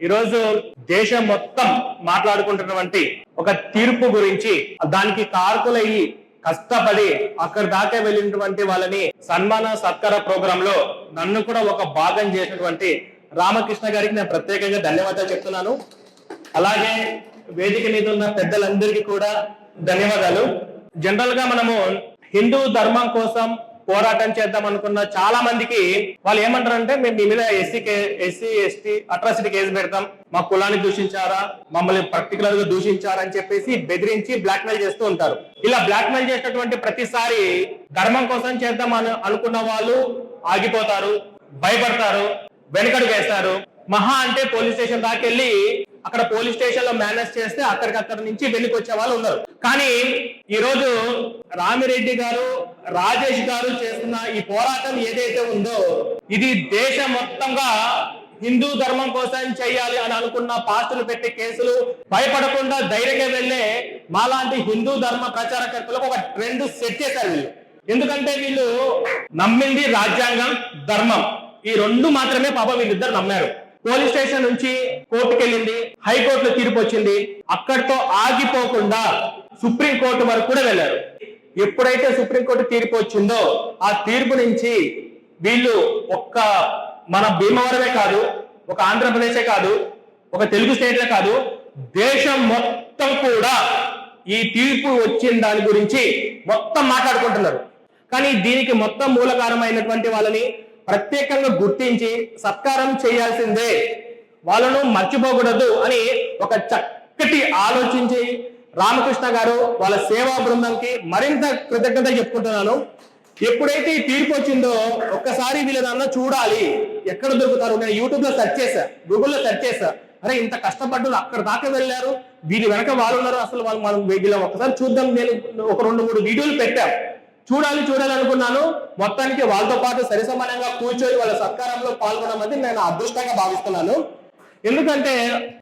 ఈరోజు దేశం మొత్తం మాట్లాడుకుంటున్నటువంటి ఒక తీర్పు గురించి, దానికి కారకులయ్యి కష్టపడి అక్కడ దాకా వెళ్ళినటువంటి వాళ్ళని సన్మాన సత్కార ప్రోగ్రామ్ లో నన్ను కూడా ఒక భాగం చేసినటువంటి రామకృష్ణ గారికి నేను ప్రత్యేకంగా ధన్యవాదాలు చెప్తున్నాను. అలాగే వేదిక మీద ఉన్న పెద్దలందరికీ కూడా ధన్యవాదాలు. జనరల్ గా మనము హిందూ ధర్మం కోసం పోరాటం చేద్దాం అనుకున్న చాలా మందికి వాళ్ళు ఏమంటారంటే, మేము మీ మీద ఎస్సీ ఎస్టీ అట్రాసిటీ కేసు పెడతాం, మా కులాన్ని దూషించారా, మమ్మల్ని పర్టికులర్ గా దూషించారా అని చెప్పేసి బెదిరించి బ్లాక్ మెయిల్ చేస్తూ ఉంటారు. ఇలా బ్లాక్ మెయిల్ చేసినటువంటి ప్రతిసారి ధర్మం కోసం చేద్దాం అనుకున్న వాళ్ళు ఆగిపోతారు, భయపడతారు, వెనకడుగు వేస్తారు. మహా అంటే పోలీస్ స్టేషన్ దాకా వెళ్ళి అక్కడ పోలీస్ స్టేషన్ లో మేనేజ్ చేస్తే అక్కడికక్కడ నుంచి వెనక్కి వచ్చే వాళ్ళు ఉన్నారు. కానీ ఈ రోజు రామిరెడ్డి గారు, రాజేష్ గారు చేస్తున్న ఈ పోరాటం ఏదైతే ఉందో, ఇది దేశం మొత్తంగా హిందూ ధర్మం కోసం చేయాలి అని అనుకున్న పాస్టులు పెట్టే కేసులు భయపడకుండా ధైర్యంగా వెళ్లే మాలాంటి హిందూ ధర్మ ప్రచారకర్తలకు ఒక ట్రెండ్ సెట్ చేశారు వీళ్ళు. ఎందుకంటే వీళ్ళు నమ్మింది రాజ్యాంగం, ధర్మం, ఈ రెండు మాత్రమే పాపం వీళ్ళిద్దరు నమ్మారు. పోలీస్ స్టేషన్ నుంచి కోర్టుకు వెళ్ళింది, హైకోర్టులో తీర్పు వచ్చింది, అక్కడితో ఆగిపోకుండా సుప్రీం కోర్టు వరకు కూడా వెళ్ళారు. ఎప్పుడైతే సుప్రీంకోర్టు తీర్పు వచ్చిందో ఆ తీర్పు నుంచి వీళ్ళు ఒక్క మన భీమవరమే కాదు, ఒక ఆంధ్రప్రదేశే కాదు, ఒక తెలుగు స్టేట్లే కాదు, దేశం మొత్తం కూడా ఈ తీర్పు వచ్చిన దాని గురించి మొత్తం మాట్లాడుకుంటున్నారు. కానీ దీనికి మొత్తం మూలకారమైనటువంటి వాళ్ళని ప్రత్యేకంగా గుర్తించి సత్కారం చేయాల్సిందే, వాళ్ళను మర్చిపోకూడదు అని ఒక చక్కటి ఆలోచించి రామకృష్ణ గారు వాళ్ళ సేవా బృందంకి మరింత కృతజ్ఞత చెప్పుకుంటున్నాను. ఎప్పుడైతే ఈ తీర్పు వచ్చిందో ఒక్కసారి వీళ్ళదన్నా చూడాలి, ఎక్కడ దొరుకుతారు. నేను యూట్యూబ్ లో సెర్చ్ చేశా, గూగుల్లో సెర్చ్ చేశా, అరే ఇంత కష్టపడ్డారు, అక్కడ దాకా వెళ్ళారు, వీళ్ళ వెనక వాళ్ళు ఉన్నారు, అసలు వాళ్ళు మనం వీళ్ళ ఒక్కసారి చూద్దాం. నేను ఒక 2-3 వీడియోలు పెట్టాను, చూడాలి అనుకున్నాను. మొత్తానికి వాళ్ళతో పాటు సరిసమానంగా కూర్చొని వాళ్ళ సత్కారంలో పాల్గొనమని నేను అదృష్టంగా భావిస్తున్నాను. ఎందుకంటే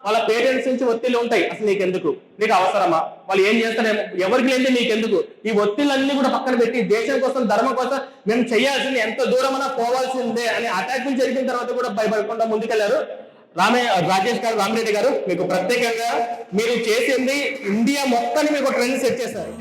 వాళ్ళ పేరెంట్స్ నుంచి ఒత్తిళ్ళు ఉంటాయి, అసలు నీకెందుకు, నీకు అవసరమా, వాళ్ళు ఏం చేస్తారేమో, ఎవరికి లేని నీకెందుకు, ఈ ఒత్తిళ్ళన్నీ కూడా పక్కన పెట్టి దేశం కోసం, ధర్మం కోసం మేము చేయాల్సింది, ఎంత దూరమైనా పోవాల్సిందే అని అటాక్లు జరిగిన తర్వాత కూడా భయపడకుండా ముందుకెళ్లారు. రాజేష్ గారు, రామిరెడ్డి గారు, మీకు ప్రత్యేకంగా మీరు చేసింది ఇండియా మొత్తాన్ని మీకు ట్రెండ్ సెట్ చేశారు.